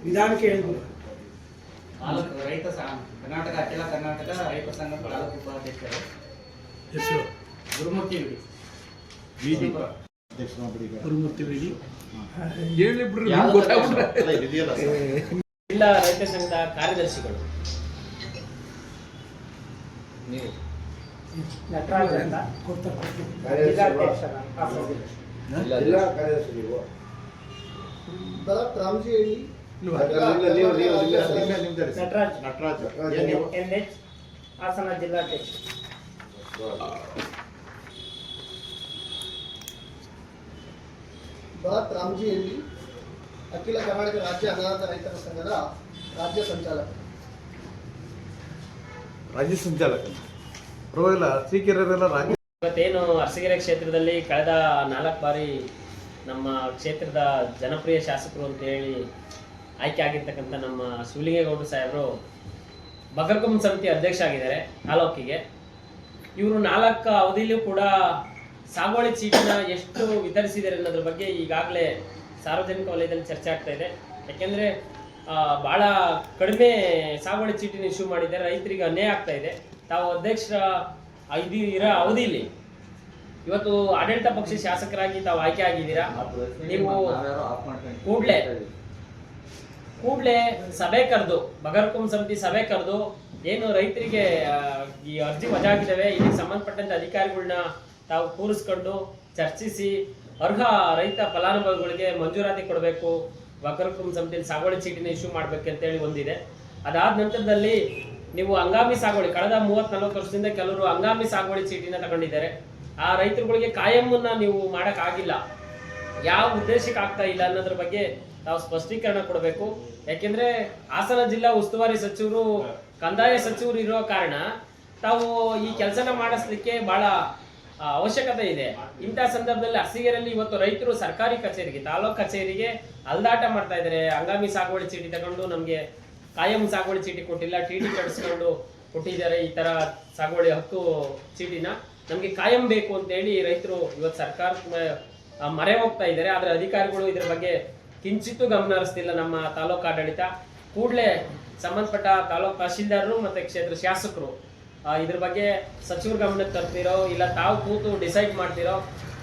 ವಿಧಾನಕ್ಕೆ ರೈತ ಕರ್ನಾಟಕ ಅಖಿಲ ಕರ್ನಾಟಕ ರೈತ ಸಂಘ ತಾಲೂಕು ಉಪಾಧ್ಯಕ್ಷರು ಹೆಸರು ಗುರುಮೂರ್ತಿ ವಿಡಿ ಜಿಲ್ಲಾ ರೈತ ಸಂಘದ ಕಾರ್ಯದರ್ಶಿಗಳು ನೀವು ನಟರಾಜ ಅಂತ ಜಿಲ್ಲಾ ಕಾರ್ಯದರ್ಶಿ ನೀವು ರಾಮಜಿ ಹೇಳಿ ನಟರಾಜ್ NH ಹಾಸನ ಜಿಲ್ಲಾಧ್ಯಕ್ಷ. ಭರತ್ ರಾಮಜಿ ಹೇಳಿ ಅಖಿಲ ಕರ್ನಾಟಕ ರಾಜ್ಯ ಅನಾಥ ರೈತರ ಸಂಘದ ರಾಜ್ಯ ಸಂಚಾಲಕ. ಇವತ್ತೇನು ಅರಸೀಕೆರೆ ಕ್ಷೇತ್ರದಲ್ಲಿ ಕಳೆದ 4 ಬಾರಿ ನಮ್ಮ ಕ್ಷೇತ್ರದ ಜನಪ್ರಿಯ ಶಾಸಕರು ಅಂತೇಳಿ ಆಯ್ಕೆ ಆಗಿರ್ತಕ್ಕಂಥ ನಮ್ಮ ಶಿವಲಿಂಗೇಗೌಡರು ಸಾಹೇಬರು ಬಗರ್ಕುಂ ಸಮಿತಿ ಅಧ್ಯಕ್ಷ ಆಗಿದ್ದಾರೆ ತಾಲೂಕಿಗೆ. ಇವರು 4 ಅವಧಿಯಲ್ಲೂ ಕೂಡ ಸಾಗುವಳಿ ಚೀಟಿನ ಎಷ್ಟು ವಿತರಿಸಿದ್ದಾರೆ ಅನ್ನೋದ್ರ ಬಗ್ಗೆ ಈಗಾಗಲೇ ಸಾರ್ವಜನಿಕ ವಲಯದಲ್ಲಿ ಚರ್ಚೆ ಆಗ್ತಾ ಇದೆ. ಯಾಕೆಂದರೆ ಭಾಳ ಕಡಿಮೆ ಸಾಗುವಳಿ ಚೀಟಿನ ಇಶ್ಯೂ ಮಾಡಿದ್ದಾರೆ, ರೈತರಿಗೆ ಅನ್ಯಾಯ ಆಗ್ತಾ ಇದೆ. ತಾವು ಅಧ್ಯಕ್ಷರ ಇರೋ ಅವಧಿಯಲ್ಲಿ ಇವತ್ತು ಆಡಳಿತ ಪಕ್ಷ ಶಾಸಕರಾಗಿ ತಾವು ಆಯ್ಕೆ ಆಗಿದ್ದೀರಾ. ನೀವು ಕೂಡಲೇ ಸಭೆ ಕರೆದು ಬಗರ್ಕುಂ ಸಮಿತಿ ಸಭೆ ಕರೆದು ಏನು ರೈತರಿಗೆ ಈ ಅರ್ಜಿ ವಜಾ ಆಗಿದ್ದಾವೆ ಇದಕ್ಕೆ ಸಂಬಂಧಪಟ್ಟಂತೆ ಅಧಿಕಾರಿಗಳನ್ನ ತಾವು ಕೂರಿಸ್ಕೊಂಡು ಚರ್ಚಿಸಿ ಅರ್ಹ ರೈತ ಫಲಾನುಭವಿಗಳಿಗೆ ಮಂಜೂರಾತಿ ಕೊಡಬೇಕು, ಬಗರ್ಕುಂ ಸಮಿತಿಯಲ್ಲಿ ಸಾಗುವಳಿ ಚೀಟಿನ ಇಶ್ಯೂ ಮಾಡ್ಬೇಕಂತೇಳಿ ಒಂದಿದೆ. ಅದಾದ ನಂತರದಲ್ಲಿ ನೀವು ಹಂಗಾಮಿ ಸಾಗುವಳಿ ಕಳೆದ 30-40 ವರ್ಷದಿಂದ ಕೆಲವರು ಹಂಗಾಮಿ ಸಾಗುವಳಿ ಚೀಟಿನ ತಗೊಂಡಿದ್ದಾರೆ. ಆ ರೈತರುಗಳಿಗೆ ಕಾಯಮ್ಮನ್ನ ನೀವು ಮಾಡೋಕ್ಕಾಗಿಲ್ಲ, ಯಾವ ಉದ್ದೇಶಕ್ಕೆ ಆಗ್ತಾ ಇಲ್ಲ ಅನ್ನೋದ್ರ ಬಗ್ಗೆ ತಾವು ಸ್ಪಷ್ಟೀಕರಣ ಕೊಡಬೇಕು. ಯಾಕೆಂದ್ರೆ ಹಾಸನ ಜಿಲ್ಲಾ ಉಸ್ತುವಾರಿ ಸಚಿವರು ಕಂದಾಯ ಸಚಿವರು ಇರೋ ಕಾರಣ ತಾವು ಈ ಕೆಲಸನ ಮಾಡಿಸ್ಲಿಕ್ಕೆ ಬಹಳ ಅವಶ್ಯಕತೆ ಇದೆ. ಇಂಥ ಸಂದರ್ಭದಲ್ಲಿ ಅರಸೀಕೆರೆಯಲ್ಲಿ ಇವತ್ತು ರೈತರು ಸರ್ಕಾರಿ ಕಚೇರಿಗೆ ತಾಲೂಕು ಕಚೇರಿಗೆ ಅಲ್ದಾಟ ಮಾಡ್ತಾ ಇದ್ದಾರೆ. ಹಂಗಾಮಿ ಸಾಗುವಳಿ ಚೀಟಿ ತಗೊಂಡು ನಮಗೆ ಕಾಯಂ ಸಾಗುವಳಿ ಚೀಟಿ ಕೊಟ್ಟಿಲ್ಲ, TD ಕಳಿಸ್ಕೊಂಡು ಕೊಟ್ಟಿದ್ದಾರೆ, ಈ ತರ ಸಾಗುವಳಿ ಹಕ್ಕು ಚೀಟಿನ ನಮಗೆ ಕಾಯಂ ಬೇಕು ಅಂತೇಳಿ ರೈತರು ಇವತ್ತು ಸರ್ಕಾರ ಮರೆ ಹೋಗ್ತಾ ಇದ್ದಾರೆ. ಆದರೆ ಅಧಿಕಾರಿಗಳು ಇದ್ರ ಬಗ್ಗೆ ಕಿಂಚಿತ್ತೂ ಗಮನ ಹರಿಸ್ತಿಲ್ಲ. ನಮ್ಮ ತಾಲೂಕು ಆಡಳಿತ ಕೂಡಲೇ ಸಂಬಂಧಪಟ್ಟ ತಾಲೂಕು ತಹಶೀಲ್ದಾರರು ಮತ್ತು ಕ್ಷೇತ್ರ ಶಾಸಕರು ಇದ್ರ ಬಗ್ಗೆ ಸಚಿವರ ಗಮನಕ್ಕೆ ತರ್ತಿರೋ ಇಲ್ಲ ತಾವು ಕೂತು ಡಿಸೈಡ್ ಮಾಡ್ತಿರೋ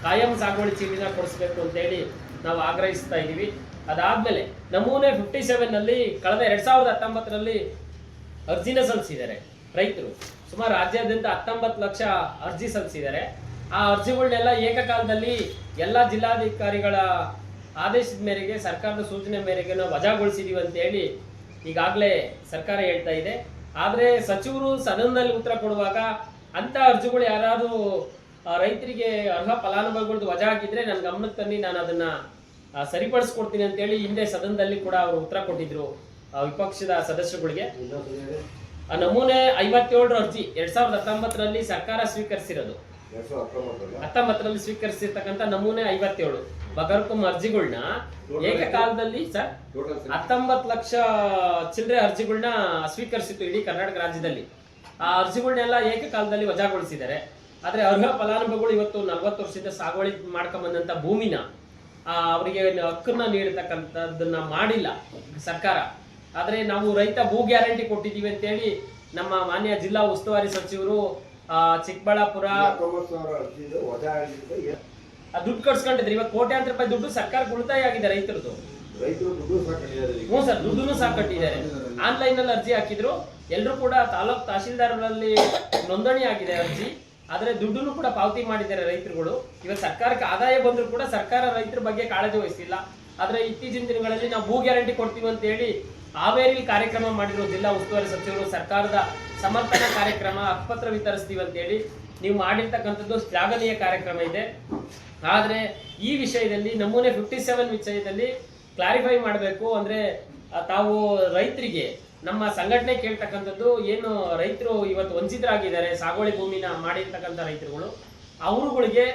ಕಾಯಂ ಸಾಗುವಳಿ ಚೀಟಿನ ಕೊಡಿಸ್ಬೇಕು ಅಂತೇಳಿ ನಾವು ಆಗ್ರಹಿಸ್ತಾ ಇದ್ದೀವಿ. ಅದಾದ್ಮೇಲೆ ನಮೂನೆ 57ನಲ್ಲಿ ಕಳೆದ 2019ರಲ್ಲಿ ಅರ್ಜಿನ ಸಲ್ಲಿಸಿದ್ದಾರೆ ರೈತರು. ಸುಮಾರು ರಾಜ್ಯಾದ್ಯಂತ 19 ಲಕ್ಷ ಅರ್ಜಿ ಸಲ್ಲಿಸಿದ್ದಾರೆ. ಆ ಅರ್ಜಿಗಳನ್ನೆಲ್ಲ ಏಕಕಾಲದಲ್ಲಿ ಎಲ್ಲ ಜಿಲ್ಲಾಧಿಕಾರಿಗಳ ಆದೇಶದ ಮೇರೆಗೆ ಸರ್ಕಾರದ ಸೂಚನೆ ಮೇರೆಗೆ ನಾವು ವಜಾಗೊಳಿಸಿದೀವಿ ಅಂತೇಳಿ ಈಗಾಗಲೇ ಸರ್ಕಾರ ಹೇಳ್ತಾ ಇದೆ. ಆದರೆ ಸಚಿವರು ಸದನದಲ್ಲಿ ಉತ್ತರ ಕೊಡುವಾಗ ಅಂಥ ಅರ್ಜಿಗಳು ಯಾರಾದರೂ ರೈತರಿಗೆ ಅರ್ಹ ಫಲಾನುಭವಿಗಳದ್ದು ವಜಾ ಆಗಿದ್ರೆ ನನ್ನ ಗಮನಕ್ಕೆ ತನ್ನಿ, ನಾನು ಅದನ್ನ ಸರಿಪಡಿಸ್ಕೊಡ್ತೀನಿ ಅಂತೇಳಿ ಹಿಂದೆ ಸದನದಲ್ಲಿ ಕೂಡ ಅವರು ಉತ್ತರ ಕೊಟ್ಟಿದ್ರು ವಿಪಕ್ಷದ ಸದಸ್ಯರುಗಳಿಗೆ. ನಮೂನೆ 57 ಅರ್ಜಿ 2019ರಲ್ಲಿ ಸರ್ಕಾರ ಸ್ವೀಕರಿಸಿರೋದು, 19ರಲ್ಲಿ ಸ್ವೀಕರಿಸಿರ್ತಕ್ಕಂಥ ನಮೂನೆ 57 ಬಗರ್ಕುಂ ಅರ್ಜಿಗಳನ್ನ ಏಕಕಾಲದಲ್ಲಿ ಸರ್ 19 ಲಕ್ಷ ಚಿಲ್ಲರೆ ಅರ್ಜಿಗಳನ್ನ ಸ್ವೀಕರಿಸಿತ್ತು ಇಡೀ ಕರ್ನಾಟಕ ರಾಜ್ಯದಲ್ಲಿ. ಆ ಅರ್ಜಿಗಳನ್ನೆಲ್ಲ ಏಕಕಾಲದಲ್ಲಿ ವಜಾಗೊಳಿಸಿದ್ದಾರೆ. ಆದ್ರೆ ಅರ್ಹ ಫಲಾನುಭವಿಗಳು ಇವತ್ತು 40 ವರ್ಷದಿಂದ ಸಾಗುವಳಿ ಮಾಡ್ಕೊಂಬಂದಂತ ಭೂಮಿನ ಅವರಿಗೆ ಹಕ್ಕನ್ನ ನೀಡತಕ್ಕಂಥದ್ದನ್ನ ಮಾಡಿಲ್ಲ ಸರ್ಕಾರ. ಆದ್ರೆ ನಾವು ರೈತ ಭೂ ಗ್ಯಾರಂಟಿ ಕೊಟ್ಟಿದ್ದೀವಿ ಅಂತೇಳಿ ನಮ್ಮ ಮಾನ್ಯ ಜಿಲ್ಲಾ ಉಸ್ತುವಾರಿ ಸಚಿವರು ಚಿಕ್ಕಬಳ್ಳಾಪುರ ದುಡ್ಡು ಕಟ್ಸ್ಕೊಂಡಿದ್ರು. ಇವತ್ತು ಕೋಟ್ಯಾಂತರ ರೂಪಾಯಿ ದುಡ್ಡು ಸರ್ಕಾರಕ್ಕೆ ಉಳಿತಾಯ ಆಗಿದೆ ರೈತರದ್ದು. ಹ್ಞೂ ಸರ್, ದುಡ್ಡು ಸಹ ಕಟ್ಟಿದ್ದಾರೆ. ಆನ್ಲೈನ್ ಅಲ್ಲಿ ಅರ್ಜಿ ಹಾಕಿದ್ರು, ಎಲ್ಲರೂ ಕೂಡ ತಾಲೂಕ್ ತಹಶೀಲ್ದಾರಲ್ಲಿ ನೋಂದಣಿ ಆಗಿದೆ ಅರ್ಜಿ. ಆದ್ರೆ ದುಡ್ಡನ್ನು ಕೂಡ ಪಾವತಿ ಮಾಡಿದ್ದಾರೆ ರೈತರುಗಳು. ಇವತ್ತು ಸರ್ಕಾರಕ್ಕೆ ಆದಾಯ ಬಂದ್ರು ಕೂಡ ಸರ್ಕಾರ ರೈತರ ಬಗ್ಗೆ ಕಾಳಜಿ ವಹಿಸಿಲ್ಲ. ಆದ್ರೆ ಇತ್ತೀಚಿನ ದಿನಗಳಲ್ಲಿ ನಾವು ಭೂ ಗ್ಯಾರಂಟಿ ಕೊಡ್ತೀವಿ ಅಂತ ಹೇಳಿ ಹಾವೇರಿಲಿ ಕಾರ್ಯಕ್ರಮ ಮಾಡಿದ್ರು ಜಿಲ್ಲಾ ಉಸ್ತುವಾರಿ ಸಚಿವರು. ಸರ್ಕಾರದ ಸಮರ್ಥನಾ ಕಾರ್ಯಕ್ರಮ ಹಕ್ಕುಪತ್ರ ವಿತರಿಸ್ತೀವಿ ಅಂತೇಳಿ ನೀವು ಮಾಡಿರ್ತಕ್ಕಂಥದ್ದು ಶ್ಲಾಘನೀಯ ಕಾರ್ಯಕ್ರಮ ಇದೆ. ಆದ್ರೆ ಈ ವಿಷಯದಲ್ಲಿ ನಮೂನೆ 57 ವಿಷಯದಲ್ಲಿ ಕ್ಲಾರಿಫೈ ಮಾಡಬೇಕು. ಅಂದ್ರೆ ತಾವು ರೈತರಿಗೆ ನಮ್ಮ ಸಂಘಟನೆ ಕೇಳ್ತಕ್ಕಂಥದ್ದು ಏನು, ರೈತರು ಇವತ್ತು ವಂಚಿತರಾಗಿದ್ದಾರೆ ಸಾಗುವಳಿ ಭೂಮಿನ ಮಾಡಿರ್ತಕ್ಕಂಥ ರೈತರುಗಳು, ಅವರುಗಳಿಗೆ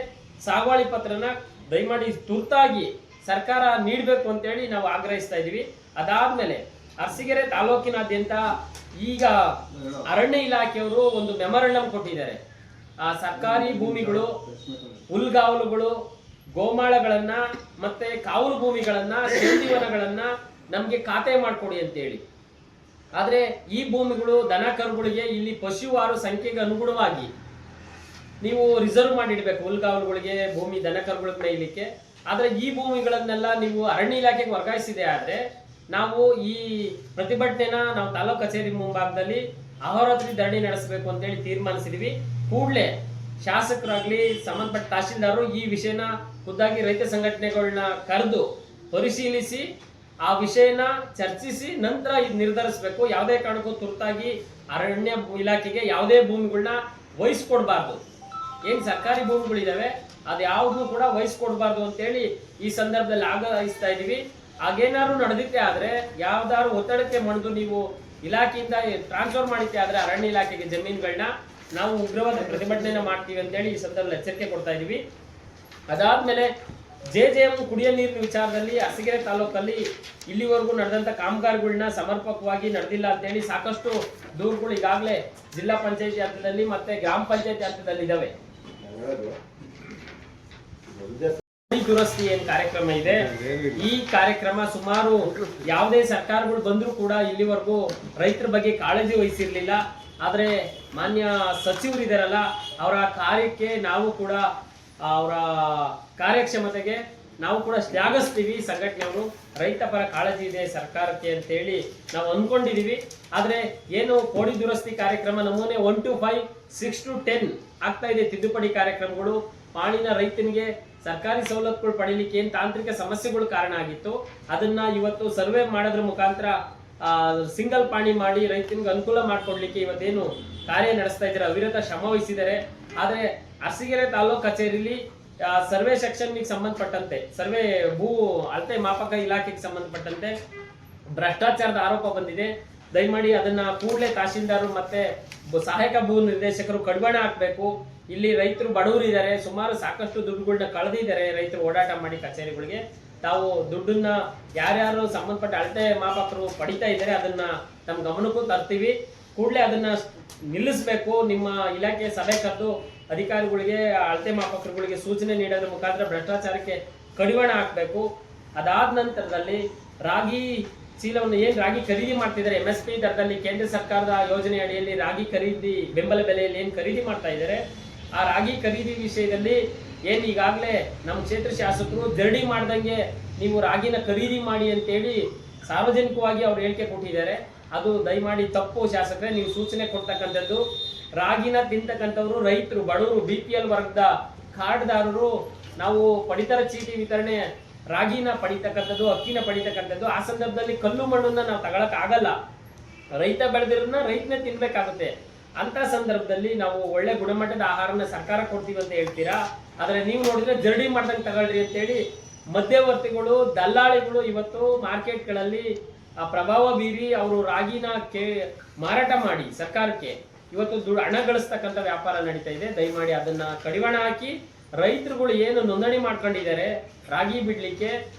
ಸಾಗುವಳಿ ಪತ್ರನ ದಯಮಾಡಿ ತುರ್ತಾಗಿ ಸರ್ಕಾರ ನೀಡಬೇಕು ಅಂತೇಳಿ ನಾವು ಆಗ್ರಹಿಸ್ತಾ ಇದ್ದೀವಿ. ಅದಾದ್ಮೇಲೆ ಅರಸೀಕೆರೆ ತಾಲೂಕಿನಾದ್ಯಂತ ಈಗ ಅರಣ್ಯ ಇಲಾಖೆಯವರು ಒಂದು ಮೆಮೊರಂಡಮ್ ಕೊಟ್ಟಿದ್ದಾರೆ. ಆ ಸರ್ಕಾರಿ ಭೂಮಿಗಳು, ಹುಲ್ಗಾವಲುಗಳು, ಗೋಮಾಳಗಳನ್ನ ಮತ್ತೆ ಕಾವಲು ಭೂಮಿಗಳನ್ನ ಶೇಂದಿವನಗಳನ್ನ ನಮ್ಗೆ ಖಾತೆ ಮಾಡ್ಕೊಡಿ ಅಂತೇಳಿ. ಆದ್ರೆ ಈ ಭೂಮಿಗಳು ದನ ಕರುಗಳಿಗೆ ಇಲ್ಲಿ ಪಶುವಾರು ಸಂಖ್ಯೆಗೆ ಅನುಗುಣವಾಗಿ ನೀವು ರಿಸರ್ವ್ ಮಾಡಿಡ್ಬೇಕು ಹುಲ್ಗಾವಲುಗಳಿಗೆ ಭೂಮಿ ದನ ಕರುಗಳಿಗೆ ಮೇಯ್ಲಿಕ್ಕೆ. ಆದ್ರೆ ಈ ಭೂಮಿಗಳನ್ನೆಲ್ಲ ನೀವು ಅರಣ್ಯ ಇಲಾಖೆಗೆ ವರ್ಗಾಯಿಸಿದೆ ಆದ್ರೆ ನಾವು ಈ ಪ್ರತಿಭಟನೆನ ನಾವು ತಾಲೂಕು ಕಚೇರಿ ಮುಂಭಾಗದಲ್ಲಿ ಅಹೋರಾತ್ರಿ ಧರಣಿ ನಡೆಸಬೇಕು ಅಂತೇಳಿ ತೀರ್ಮಾನಿಸಿದ್ವಿ. ಕೂಡಲೇ ಶಾಸಕರಾಗ್ಲಿ ಸಂಬಂಧಪಟ್ಟ ತಹಶೀಲ್ದಾರರು ಈ ವಿಷಯನ ಖುದ್ದಾಗಿ ರೈತ ಸಂಘಟನೆಗಳನ್ನ ಕರೆದು ಪರಿಶೀಲಿಸಿ ಆ ವಿಷಯನ ಚರ್ಚಿಸಿ ನಂತರ ಇದು ನಿರ್ಧರಿಸಬೇಕು. ಯಾವುದೇ ಕಾರಣಕ್ಕೂ ತುರ್ತಾಗಿ ಅರಣ್ಯ ಇಲಾಖೆಗೆ ಯಾವುದೇ ಭೂಮಿಗಳನ್ನ ವಹಿಸ್ಕೊಡ್ಬಾರ್ದು. ಏನ್ ಸರ್ಕಾರಿ ಭೂಮಿಗಳಿದಾವೆ ಅದು ಯಾವ್ದು ಕೂಡ ವಹಿಸ್ಕೊಡ್ಬಾರ್ದು ಅಂತೇಳಿ ಈ ಸಂದರ್ಭದಲ್ಲಿ ಆಗ್ರಹಿಸ್ತಾ ಇದೀವಿ. ಹಾಗೇನಾದ್ರು ನಡೆದಿತ್ತೆ ಆದ್ರೆ ಯಾವ್ದಾದ್ರು ಒತ್ತಡಕ್ಕೆ ಮಣಿದು ನೀವು ಇಲಾಖೆಯಿಂದ ಟ್ರಾನ್ಸ್ಫರ್ ಮಾಡಿದ್ದೆ ಆದ್ರೆ ಅರಣ್ಯ ಇಲಾಖೆಗೆ ಜಮೀನುಗಳನ್ನ ನಾವು ಉಗ್ರವಾದ ಪ್ರತಿಭಟನೆಯನ್ನ ಮಾಡ್ತೀವಿ ಅಂತೇಳಿ ಈ ಸಂದರ್ಭದಲ್ಲಿ ಎಚ್ಚರಿಕೆ ಕೊಡ್ತಾ ಇದೀವಿ. ಅದಾದ್ಮೇಲೆ JJM ಕುಡಿಯ ನೀರಿನ ವಿಚಾರದಲ್ಲಿ ಅರಸೀಕೆರೆ ತಾಲೂಕಲ್ಲಿ ಇಲ್ಲಿವರೆಗೂ ನಡೆದಂತ ಕಾಮಗಾರಿಗಳನ್ನ ಸಮರ್ಪಕವಾಗಿ ನಡೆದಿಲ್ಲ ಅಂತೇಳಿ ಸಾಕಷ್ಟು ದೂರುಗಳು ಈಗಾಗಲೇ ಜಿಲ್ಲಾ ಪಂಚಾಯತಿ ಹಂತದಲ್ಲಿ ಮತ್ತೆ ಗ್ರಾಮ ಪಂಚಾಯತಿ ಹಂತದಲ್ಲಿ ಇದಾವೆ. ದುರಸ್ತಿ ಏನ್ ಕಾರ್ಯಕ್ರಮ ಇದೆ, ಈ ಕಾರ್ಯಕ್ರಮ ಸುಮಾರು ಯಾವುದೇ ಸರ್ಕಾರಗಳು ಬಂದ್ರೂ ಕೂಡ ಇಲ್ಲಿವರೆಗೂ ರೈತರ ಬಗ್ಗೆ ಕಾಳಜಿ ವಹಿಸಿರ್ಲಿಲ್ಲ. ಆದ್ರೆ ಮಾನ್ಯ ಸಚಿವರು ಇದಾರಲ್ಲ ಅವರ ಕಾರ್ಯಕ್ಕೆ ನಾವು ಕೂಡ ಅವರ ಕಾರ್ಯಕ್ಷಮತೆಗೆ ನಾವು ಕೂಡ ಶ್ಲಾಘಿಸ್ತೀವಿ. ಸಂಘಟನೆಯವರು ರೈತ ಪರ ಕಾಳಜಿ ಇದೆ ಸರ್ಕಾರಕ್ಕೆ ಅಂತ ಹೇಳಿ ನಾವು ಅನ್ಕೊಂಡಿದೀವಿ. ಆದ್ರೆ ಏನು ಕೋಡಿ ದುರಸ್ತಿ ಕಾರ್ಯಕ್ರಮ ನಮೂನೆ 1 to 5, 6 to 10 ಆಗ್ತಾ ಇದೆ. ತಿದ್ದುಪಡಿ ಕಾರ್ಯಕ್ರಮಗಳು ಪಾಣಿನ ರೈತನಿಗೆ ಸರ್ಕಾರಿ ಸವಲತ್ತುಗಳು ಪಡೀಲಿಕ್ಕೆ ಏನ್ ತಾಂತ್ರಿಕ ಸಮಸ್ಯೆಗಳು ಕಾರಣ ಆಗಿತ್ತು ಅದನ್ನ ಇವತ್ತು ಸರ್ವೆ ಮಾಡೋದ್ರ ಮುಖಾಂತರ ಸಿಂಗಲ್ ಪಾಣಿ ಮಾಡಿ ರೈತನಿಗೆ ಅನುಕೂಲ ಮಾಡ್ಕೊಡ್ಲಿಕ್ಕೆ ಇವತ್ತೇನು ಕಾರ್ಯ ನಡೆಸ್ತಾ ಇದ್ದಾರೆ, ಅವಿರತ ಶ್ರಮ ವಹಿಸಿದ್ದಾರೆ. ಆದ್ರೆ ಅರಸೀಕೆರೆ ತಾಲೂಕು ಕಚೇರಿಲಿ ಸರ್ವೆ ಸೆಕ್ಷನ್ಗೆ ಸಂಬಂಧಪಟ್ಟಂತೆ ಸರ್ವೆ ಭೂ ಅಳತೆ ಮಾಪಕ ಇಲಾಖೆಗೆ ಸಂಬಂಧಪಟ್ಟಂತೆ ಭ್ರಷ್ಟಾಚಾರದ ಆರೋಪ ಬಂದಿದೆ. ದಯಮಾಡಿ ಅದನ್ನ ಕೂಡಲೇ ತಹಶೀಲ್ದಾರರು ಮತ್ತೆ ಸಹಾಯಕ ಭೂ ನಿರ್ದೇಶಕರು ಕಡಿವಾಣ ಹಾಕ್ಬೇಕು. ಇಲ್ಲಿ ರೈತರು ಬಡವರು ಇದ್ದಾರೆ, ಸುಮಾರು ಸಾಕಷ್ಟು ದುಡ್ಡುಗಳನ್ನ ಕಳೆದಿದ್ದಾರೆ ರೈತರು ಓಡಾಟ ಮಾಡಿ ಕಚೇರಿಗಳಿಗೆ. ತಾವು ದುಡ್ಡನ್ನ ಯಾರ್ಯಾರು ಸಂಬಂಧಪಟ್ಟ ಅಳತೆ ಮಾಪಕರು ಪಡಿತಾ ಇದ್ದಾರೆ ಅದನ್ನ ನಮ್ಮ ಗಮನಕ್ಕೂ ತರ್ತೀವಿ. ಕೂಡಲೇ ಅದನ್ನ ನಿಲ್ಲಿಸಬೇಕು. ನಿಮ್ಮ ಇಲಾಖೆ ಸಭೆ ಕರೆದು ಅಧಿಕಾರಿಗಳಿಗೆ ಅಳತೆ ಮಾಪಕರುಗಳಿಗೆ ಸೂಚನೆ ನೀಡೋದ್ರ ಮುಖಾಂತರ ಭ್ರಷ್ಟಾಚಾರಕ್ಕೆ ಕಡಿವಾಣ ಹಾಕಬೇಕು. ಅದಾದ ನಂತರದಲ್ಲಿ ರಾಗಿ ಚೀಲವನ್ನು ಏನ್ ರಾಗಿ ಖರೀದಿ ಮಾಡ್ತಿದ್ದಾರೆ MSP ದರದಲ್ಲಿ ಕೇಂದ್ರ ಸರ್ಕಾರದ ಯೋಜನೆ ಅಡಿಯಲ್ಲಿ ರಾಗಿ ಖರೀದಿ ಬೆಂಬಲ ಬೆಲೆಯಲ್ಲಿ ಏನ್ ಖರೀದಿ ಮಾಡ್ತಾ ಇದ್ದಾರೆ ಆ ರಾಗಿ ಖರೀದಿ ವಿಷಯದಲ್ಲಿ ಏನ್ ಈಗಾಗಲೇ ನಮ್ಮ ಕ್ಷೇತ್ರ ಶಾಸಕರು ಜರಡಿ ಮಾಡ್ದಂಗೆ ನೀವು ರಾಗಿನ ಖರೀದಿ ಮಾಡಿ ಅಂತೇಳಿ ಸಾರ್ವಜನಿಕವಾಗಿ ಅವ್ರು ಹೇಳಿಕೆ ಕೊಟ್ಟಿದ್ದಾರೆ. ಅದು ದಯಮಾಡಿ ತಪ್ಪು ಶಾಸಕರೇ. ನೀವು ಸೂಚನೆ ಕೊಡ್ತಕ್ಕಂಥದ್ದು ರಾಗಿನ ತಿಂತಕ್ಕಂಥವ್ರು ರೈತರು, ಬಡವರು, BPL ವರ್ಗದ ಕಾರ್ಡ್ದಾರರು ನಾವು ಪಡಿತರ ಚೀಟಿ ವಿತರಣೆ ರಾಗಿನ ಪಡಿತಕ್ಕಂಥದ್ದು, ಅಕ್ಕಿನ ಪಡಿತಕ್ಕಂಥದ್ದು. ಆ ಸಂದರ್ಭದಲ್ಲಿ ಕಲ್ಲು ಮಣ್ಣನ್ನ ನಾವು ತಗೊಳಕ್ ಆಗಲ್ಲ. ರೈತ ಬೆಳೆದಿರೋದನ್ನ ರೈತನೇ ತಿನ್ಬೇಕಾಗುತ್ತೆ. ಅಂತ ಸಂದರ್ಭದಲ್ಲಿ ನಾವು ಒಳ್ಳೆ ಗುಣಮಟ್ಟದ ಆಹಾರನ ಸರ್ಕಾರ ಕೊಡ್ತೀವಿ ಅಂತ ಹೇಳ್ತೀರಾ, ಆದ್ರೆ ನೀವು ನೋಡಿದ್ರೆ ಜರಡಿ ಮಾಡ್ದಂಗೆ ತಗೊಳ್ರಿ ಅಂತೇಳಿ ಮಧ್ಯವರ್ತಿಗಳು, ದಲ್ಲಾಳಿಗಳು ಇವತ್ತು ಮಾರ್ಕೆಟ್ಗಳಲ್ಲಿ ಪ್ರಭಾವ ಬೀರಿ ಅವರು ರಾಗಿನ ಮಾರಾಟ ಮಾಡಿ ಸರ್ಕಾರಕ್ಕೆ ಇವತ್ತು ಹಣ ಗಳಿಸ್ತಕ್ಕಂಥ ವ್ಯಾಪಾರ ನಡೀತಾ ಇದೆ. ದಯಮಾಡಿ ಅದನ್ನ ಕಡಿವಾಣ ಹಾಕಿ ರೈತರುಗಳು ಏನು ನೋಂದಣಿ ಮಾಡ್ಕೊಂಡಿದ್ದಾರೆ ರಾಗಿ ಬಿಡ್ಲಿಕ್ಕೆ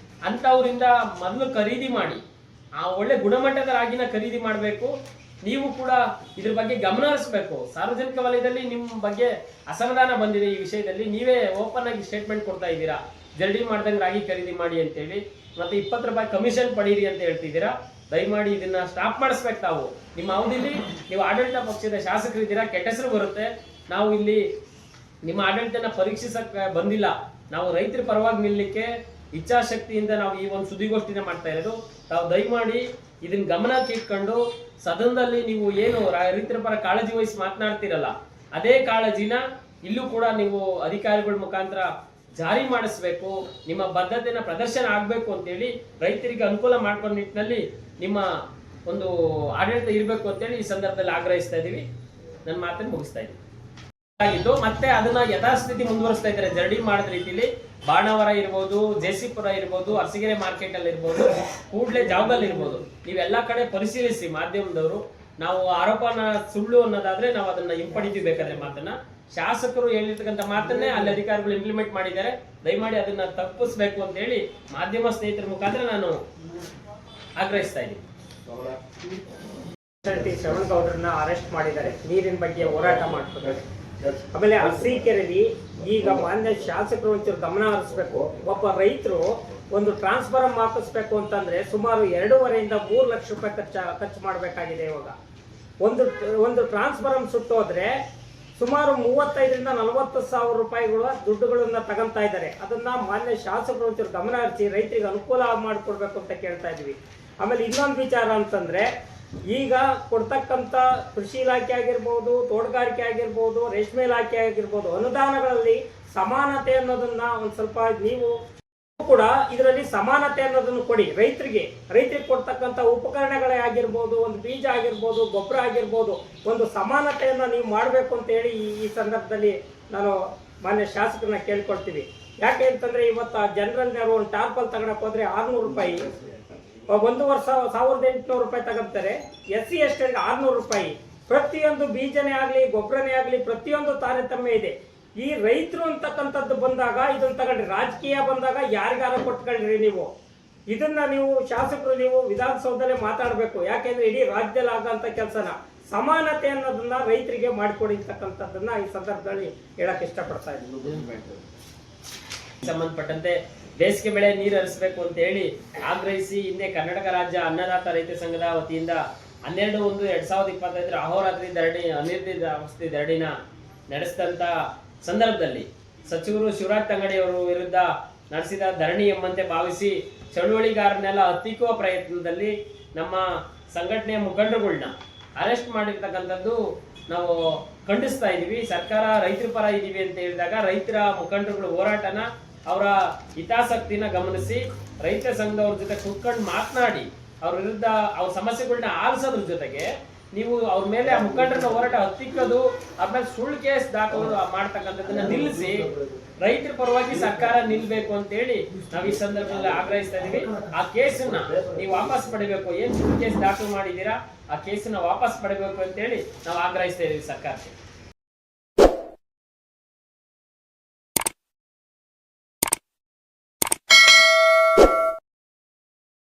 ಅಂತವರಿಂದ ಮೊದಲು ಖರೀದಿ ಮಾಡಿ ಆ ಒಳ್ಳೆ ಗುಣಮಟ್ಟದ ರಾಗಿನ ಖರೀದಿ ಮಾಡಬೇಕು. ನೀವು ಕೂಡ ಇದ್ರ ಬಗ್ಗೆ ಗಮನ ಹರಿಸಬೇಕು. ಸಾರ್ವಜನಿಕ ವಲಯದಲ್ಲಿ ನಿಮ್ಮ ಬಗ್ಗೆ ಅಸಮಾಧಾನ ಬಂದಿದೆ ಈ ವಿಷಯದಲ್ಲಿ. ನೀವೇ ಓಪನ್ ಆಗಿ ಸ್ಟೇಟ್ಮೆಂಟ್ ಕೊಡ್ತಾ ಇದ್ದೀರಾ ಜಲ್ದಿ ಮಾಡ್ದಂಗೆ ರಾಗಿ ಖರೀದಿ ಮಾಡಿ ಅಂತೇಳಿ, ಮತ್ತೆ 20 ರೂಪಾಯಿ ಕಮಿಷನ್ ಪಡೀರಿ ಅಂತ ಹೇಳ್ತಿದ್ದೀರಾ. ದಯಮಾಡಿ ಇದನ್ನ ಸ್ಟಾಪ್ ಮಾಡಿಸ್ಬೇಕು. ತಾವು ನಿಮ್ಮ ಅವಧಿಲಿ ನೀವು ಆಡಳಿತ ಪಕ್ಷದ ಶಾಸಕರಿದ್ದೀರಾ, ಕೆಟ್ಟ ಹೆಸರು ಬರುತ್ತೆ. ನಾವು ಇಲ್ಲಿ ನಿಮ್ಮ ಆಡಳಿತನ ಪರೀಕ್ಷಿಸಕ್ ಬಂದಿಲ್ಲ, ನಾವು ರೈತರ ಪರವಾಗಿ ನಿಲ್ಲಲಿಕ್ಕೆ ಇಚ್ಛಾಶಕ್ತಿಯಿಂದ ನಾವು ಈ ಒಂದು ಸುದ್ದಿಗೋಷ್ಠಿನ ಮಾಡ್ತಾ ಇರೋದು. ತಾವು ದಯಮಾಡಿ ಇದನ್ನ ಗಮನಕ್ಕೆ ಇಟ್ಕೊಂಡು ಸದನದಲ್ಲಿ ನೀವು ಏನು ರೈತರ ಪರ ಕಾಳಜಿ ವಹಿಸಿ ಮಾತನಾಡ್ತಿರಲ್ಲ ಅದೇ ಕಾಳಜಿನ ಇಲ್ಲೂ ಕೂಡ ನೀವು ಅಧಿಕಾರಿಗಳ ಮುಖಾಂತರ ಜಾರಿ ಮಾಡಿಸ್ಬೇಕು. ನಿಮ್ಮ ಬದ್ಧತೆನ ಪ್ರದರ್ಶನ ಆಗ್ಬೇಕು ಅಂತೇಳಿ ರೈತರಿಗೆ ಅನುಕೂಲ ಮಾಡ್ಕೊಂಡ ನಿಟ್ಟಿನಲ್ಲಿ ನಿಮ್ಮ ಒಂದು ಆಡಳಿತ ಇರಬೇಕು ಅಂತೇಳಿ ಈ ಸಂದರ್ಭದಲ್ಲಿ ಆಗ್ರಹಿಸ್ತಾ ಇದೀವಿ. ನನ್ನ ಮಾತನ್ನು ಮುಗಿಸ್ತಾ ಇದ್ದೀನಿ. ಮತ್ತೆ ಅದನ್ನ ಯಥಾಸ್ಥಿತಿ ಮುಂದುವರಿಸ್ತಾ ಇದ್ದಾರೆ ಜರಡಿ ಮಾಡಿದ ರೀತಿಲಿ. ಬಾಣಾವರ ಇರ್ಬೋದು, ಜೆಸಿಪುರ ಇರ್ಬೋದು, ಅರಸೀಕೆರೆ ಮಾರ್ಕೆಟ್ ಅಲ್ಲಿ ಇರ್ಬೋದು, ಕೂಡ್ಲೆ ಜಾವಗಲ್ ಇರ್ಬೋದು, ನೀವೆಲ್ಲಾ ಕಡೆ ಪರಿಶೀಲಿಸಿ ಮಾಧ್ಯಮದವರು. ನಾವು ಆರೋಪನ ಸುಳ್ಳು ಅನ್ನೋದಾದ್ರೆ ನಾವು ಅದನ್ನ ಹಿಂಪಡಿತೀವಿ ಬೇಕಾದ್ರೆ ಮಾತನ್ನ. ಶಾಸಕರು ಹೇಳಿರ್ತಕ್ಕಂಥ ಮಾತನ್ನೇ ಅಲ್ಲಿ ಅಧಿಕಾರಿಗಳು ಇಂಪ್ಲಿಮೆಂಟ್ ಮಾಡಿದ್ದಾರೆ. ದಯಮಾಡಿ ಅದನ್ನ ತಪ್ಪಿಸ್ಬೇಕು ಅಂತ ಹೇಳಿ ಮಾಧ್ಯಮ ಸ್ನೇಹಿತರ ಮುಖಾಂತರ ನಾನು ಆಗ್ರಹಿಸ್ತಾ ಇದ್ದೀನಿ. ಶ್ರವಣ್ ಗೌಡ್ರನ್ನ ಅರೆಸ್ಟ್ ಮಾಡಿದ್ದಾರೆ ನೀರಿನ ಬಗ್ಗೆ ಹೋರಾಟ ಮಾಡ್ತಾರೆ. ಆಮೇಲೆ ಅರಸೀಕೆರೆಯಲ್ಲಿ ಈಗ ಮಾನ್ಯ ಶಾಸಕರು ಒಂಚೂರು ಗಮನ ಹರಿಸ್ಬೇಕು. ಒಬ್ಬ ರೈತರು ಒಂದು ಟ್ರಾನ್ಸ್ಫಾರಂ ಹಾಕಿಸ್ಬೇಕು ಅಂತಂದ್ರೆ ಸುಮಾರು 2.5 ಇಂದ 3 ಲಕ್ಷ ರೂಪಾಯಿ ಖರ್ಚು ಮಾಡಬೇಕಾಗಿದೆ. ಇವಾಗ ಒಂದು ಟ್ರಾನ್ಸ್ಫಾರಂ ಸುಟ್ಟೋದ್ರೆ ಸುಮಾರು 35 ರಿಂದ 40 ಸಾವಿರ ರೂಪಾಯಿಗಳ ದುಡ್ಡುಗಳನ್ನ ತಗೊಂತಾ ಇದ್ದಾರೆ. ಅದನ್ನ ಮಾನ್ಯ ಶಾಸಕರು ಒಂಚೂರು ಗಮನ ಹರಿಸಿ ರೈತರಿಗೆ ಅನುಕೂಲ ಮಾಡಿಕೊಡ್ಬೇಕು ಅಂತ ಕೇಳ್ತಾ ಇದ್ವಿ. ಆಮೇಲೆ ಇನ್ನೊಂದು ವಿಚಾರ ಅಂತಂದ್ರೆ, ಈಗ ಕೊಡ್ತಕ್ಕಂಥ ಕೃಷಿ ಇಲಾಖೆ ಆಗಿರ್ಬೋದು, ತೋಟಗಾರಿಕೆ ಆಗಿರ್ಬೋದು, ರೇಷ್ಮೆ ಇಲಾಖೆ ಆಗಿರ್ಬೋದು, ಅನುದಾನಗಳಲ್ಲಿ ಸಮಾನತೆ ಅನ್ನೋದನ್ನ ಒಂದು ಸ್ವಲ್ಪ ನೀವು ಕೂಡ ಇದರಲ್ಲಿ ಸಮಾನತೆ ಅನ್ನೋದನ್ನು ಕೊಡಿ. ರೈತರಿಗೆ ಕೊಡ್ತಕ್ಕಂಥ ಉಪಕರಣಗಳೇ ಆಗಿರ್ಬೋದು, ಒಂದು ಬೀಜ ಆಗಿರ್ಬೋದು, ಗೊಬ್ಬರ ಆಗಿರ್ಬೋದು, ಒಂದು ಸಮಾನತೆಯನ್ನು ನೀವು ಮಾಡಬೇಕು ಅಂತ ಹೇಳಿ ಈ ಸಂದರ್ಭದಲ್ಲಿ ನಾನು ಮಾನ್ಯ ಶಾಸಕರನ್ನ ಕೇಳ್ಕೊಳ್ತೀವಿ. ಯಾಕೆ ಅಂತಂದ್ರೆ ಇವತ್ತು ಜನರಲ್ ಒಂದು ಟಾರ್ಪಲ್ ತಗೊಳಕ್ ಹೋದ್ರೆ 600 ರೂಪಾಯಿ, 1,800 ರೂಪಾಯಿ ತಗೊಂತಾರೆ. SC ST 600 ರೂಪಾಯಿ. ಪ್ರತಿಯೊಂದು ಬೀಜನೇ ಆಗಲಿ, ಗೊಬ್ಬರನೇ ಆಗಲಿ, ಪ್ರತಿಯೊಂದು ತಾರತಮ್ಯ ಇದೆ. ಈ ರೈತರು ಅಂತಕ್ಕಂಥದ್ದು ಬಂದಾಗ ಇದನ್ನ ತಗೊಳ್ರಿ. ರಾಜಕೀಯ ಬಂದಾಗ ಯಾರಿಗಾರ ಕೊಟ್ಕೊಳ್ರಿ. ಇದನ್ನ ನೀವು ಶಾಸಕರು ನೀವು ವಿಧಾನಸೌಧದಲ್ಲೇ ಮಾತಾಡಬೇಕು. ಯಾಕೆಂದ್ರೆ ಇಡೀ ರಾಜ್ಯದಲ್ಲಿ ಆಗಂತ ಕೆಲಸನ ಸಮಾನತೆ ಅನ್ನೋದನ್ನ ರೈತರಿಗೆ ಮಾಡಿಕೊಡಿರ್ತಕ್ಕಂಥದ್ದನ್ನ ಈ ಸಂದರ್ಭದಲ್ಲಿ ಹೇಳಕ್ ಇಷ್ಟಪಡ್ತಾ ಇದ್ದೀನಿ. ಸಂಬಂಧಪಟ್ಟಂತೆ ಬೇಸಿಗೆ ಬೆಳೆ ನೀರು ಹರಿಸಬೇಕು ಅಂತ ಹೇಳಿ ಆಗ್ರಹಿಸಿ ಹಿಂದೆ ಕರ್ನಾಟಕ ರಾಜ್ಯ ಅನ್ನದಾತ ರೈತ ಸಂಘದ ವತಿಯಿಂದ 12/1/2025 ಅಹೋರಾತ್ರಿ ಧರಣಿ, ಅನಿರ್ದಿಷ್ಟ ಅವಸ್ಥೆ ಧರಣಿನ ನಡೆಸಿದಂತ ಸಂದರ್ಭದಲ್ಲಿ ಸಚಿವರು ಶಿವರಾಜ್ ತಂಗಡಿಯವರ ವಿರುದ್ಧ ನಡೆಸಿದ ಧರಣಿ ಎಂಬಂತೆ ಭಾವಿಸಿ ಚಳುವಳಿಗಾರನೆಲ್ಲ ಹತ್ತಿಕ್ಕುವ ಪ್ರಯತ್ನದಲ್ಲಿ ನಮ್ಮ ಸಂಘಟನೆಯ ಮುಖಂಡರುಗಳನ್ನ ಅರೆಸ್ಟ್ ಮಾಡಿರ್ತಕ್ಕಂಥದ್ದು ನಾವು ಖಂಡಿಸ್ತಾ ಇದೀವಿ. ಸರ್ಕಾರ ರೈತರ ಪರ ಇದೀವಿ ಅಂತ ಹೇಳಿದಾಗ ರೈತರ ಮುಖಂಡರುಗಳ ಹೋರಾಟನ, ಅವರ ಹಿತಾಸಕ್ತಿನ ಗಮನಿಸಿ ರೈತ ಸಂಘದವ್ರ ಜೊತೆ ಕೂತ್ಕೊಂಡು ಮಾತನಾಡಿ ಅವ್ರ ವಿರುದ್ಧ ಅವ್ರ ಸಮಸ್ಯೆಗಳನ್ನ ಆಲಿಸೋದ್ರ ಜೊತೆಗೆ ನೀವು ಅವ್ರ ಮೇಲೆ ಆ ಮುಖಂಡರ ಹೋರಾಟ ಹತ್ತಿಕ್ಕೋದು, ಆಮೇಲೆ ಸುಳ್ಳು ಕೇಸ್ ದಾಖಲು ಮಾಡ್ತಕ್ಕಂಥದ್ದನ್ನ ನಿಲ್ಲಿಸಿ ರೈತರ ಪರವಾಗಿ ಸರ್ಕಾರ ನಿಲ್ಬೇಕು ಅಂತ ಹೇಳಿ ನಾವು ಈ ಸಂದರ್ಭದಲ್ಲಿ ಆಗ್ರಹಿಸ್ತಾ ಇದೀವಿ. ಆ ಕೇಸನ್ನ ನೀವು ವಾಪಸ್ ಪಡಿಬೇಕು. ಏನ್ ಸುಳ್ಳು ಕೇಸ್ ದಾಖಲು ಮಾಡಿದ್ದೀರಾ ಆ ಕೇಸನ್ನ ವಾಪಸ್ ಪಡಿಬೇಕು ಅಂತ ಹೇಳಿ ನಾವು ಆಗ್ರಹಿಸ್ತಾ ಇದೀವಿ ಸರ್ಕಾರಕ್ಕೆ.